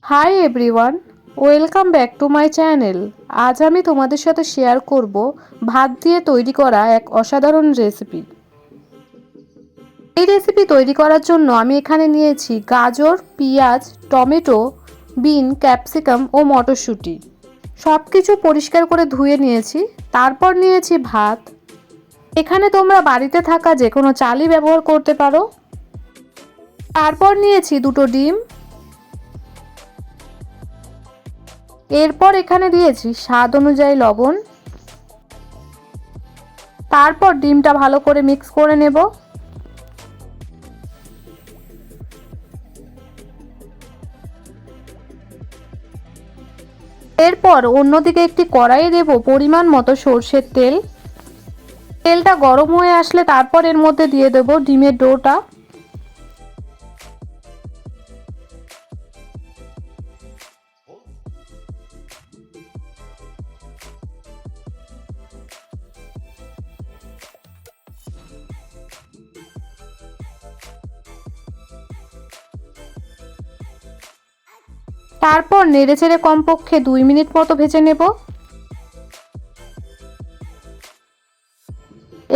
Hi everyone, welcome back to my channel. আজ আমি তোমাদের সাথে শেয়ার করব ভাত দিয়ে তৈরি করা এক অসাধারণ রেসিপি। এই রেসিপি তৈরি করার জন্য আমি এখানে নিয়েছি গাজর, পেঁয়াজ, টমেটো, বিন, ক্যাপসিকাম ও মটরশুঁটি। সব কিছু পরিষ্কার করে ধুয়ে নিয়েছি। তারপর নিয়েছি ভাত। এখানে তোমরা বাড়িতে থাকা যে কোনো চালই ব্যবহার করতে পারো। তারপর নিয়েছি দুটো ডিম। এরপর এখানে দিয়েছি স্বাদ অনুযায়ী লবণ। তারপর ডিমটা ভালো করে মিক্স করে নেব। এরপর অন্যদিকে একটি কড়াইয়ে দেব পরিমাণ মতো সরষের তেল। তেলটা গরম হয়ে আসলে তারপর এর মধ্যে দিয়ে দেব ডিমের ডোটা। তারপর নেড়েচেড়ে কমপক্ষে 2 মিনিট মতো ভেজে নেব।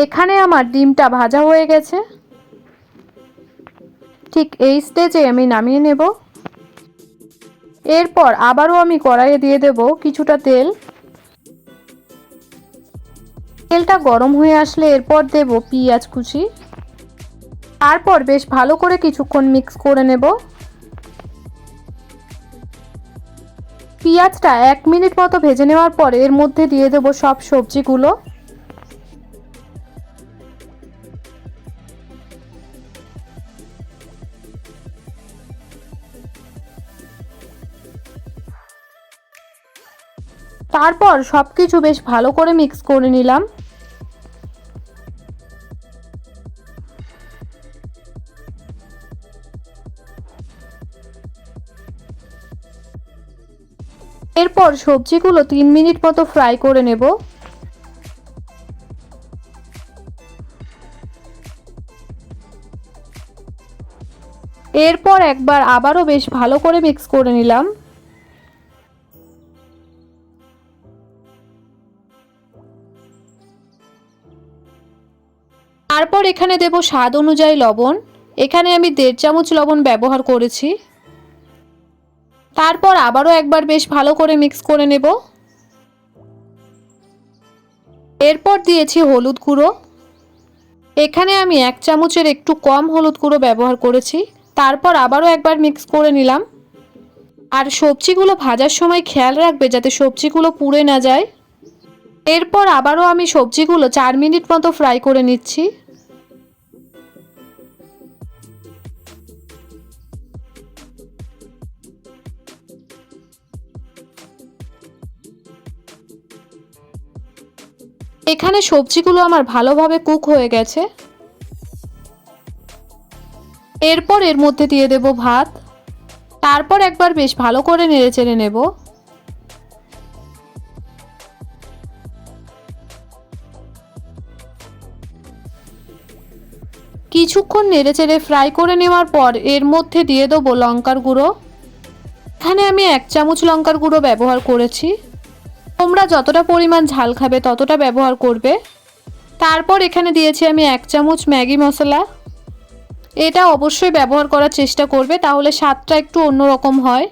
এখানে আমার ডিমটা ভাজা হয়ে গেছে। ঠিক এই স্টেজে আমি নামিয়ে নেব। এরপর আবারও আমি কড়াইয়ে দিয়ে দেব কিছুটা তেল। তেলটা গরম হয়ে আসলে এরপর দেব পেঁয়াজ কুচি। তারপর বেশ ভালো করে কিছুক্ষণ মিক্স করে নেব। পেঁয়াজটা 1 মিনিট মতো ভেজে নেওয়ার পর এর মধ্যে দিয়ে দেব সব সবজিগুলো। তারপর সবকিছু বেশ ভালো করে মিক্স করে নিলাম। এরপর সবজিগুলো 3 মিনিট মতো ফ্রাই করে নেব। এরপর একবার আবারও বেশ ভালো করে মিক্স করে নিলাম। তারপর এখানে দেব স্বাদ অনুযায়ী লবণ। এখানে আমি 1.5 চামচ লবণ ব্যবহার করেছি। তারপর আবারও একবার বেশ ভালো করে মিক্স করে নেব। এরপর দিয়েছি হলুদ গুঁড়ো। এখানে আমি 1 চামচের একটু কম হলুদ গুঁড়ো ব্যবহার করেছি। তারপর আবারও একবার মিক্স করে নিলাম। আর সবজিগুলো ভাজার সময় খেয়াল রাখবে যাতে সবজিগুলো পুড়ে না যায়। এরপর আবারও আমি সবজিগুলো 4 মিনিট মতো ফ্রাই করে নিচ্ছি। এখানে সবজিগুলো আমার ভালোভাবে কুক হয়ে গেছে। এরপর এর মধ্যে দিয়ে দেব ভাত। তারপর একবার বেশ ভালো করে নেড়েচেড়ে নেব। কিছুক্ষণ নেড়েচেড়ে ফ্রাই করে নেওয়ার পর এর মধ্যে দিয়ে দেব লঙ্কার গুঁড়ো। এখানে আমি 1 চামচ লঙ্কার গুঁড়ো ব্যবহার করেছি। তোমরা যতটা পরিমাণ ঝাল খাবে ততটা ব্যবহার করবে। তারপর এখানে দিয়েছি আমি 1 চামচ ম্যাগি মশলা। এটা অবশ্যই ব্যবহার করার চেষ্টা করবে, তাহলে স্বাদটা একটু অন্যরকম হয়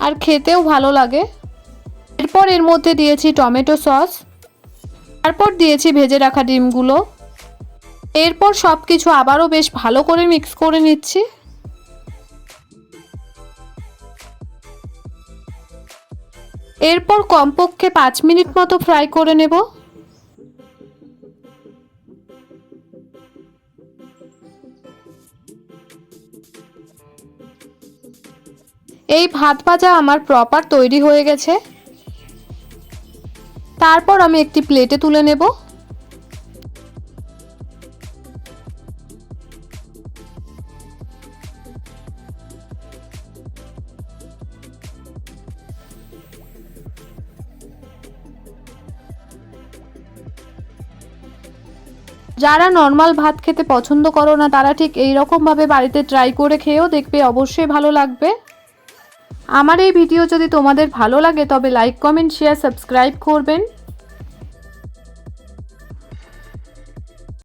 আর খেতেও ভালো লাগে। এরপর এর মধ্যে দিয়েছি টমেটো সস। তারপর দিয়েছি ভেজে রাখা ডিমগুলো। এরপর সব কিছু আবারও বেশ ভালো করে মিক্স করে নিচ্ছি। এরপর কমপক্ষে 5 মিনিট মতো ফ্রাই করে নেব। এই ভাত ভাজা আমার প্রপার তৈরি হয়ে গেছে। তারপর আমি একটি প্লেটে তুলে নেব। যারা নর্মাল ভাত খেতে পছন্দ করো না তারা ঠিক এই রকম ভাবে বাড়িতে ট্রাই করে খেয়েও দেখবে, অবশ্যই ভালো লাগবে। আমার এই ভিডিও যদি তোমাদের ভালো লাগে তবে লাইক কমেন্ট শেয়ার সাবস্ক্রাইব করবেন।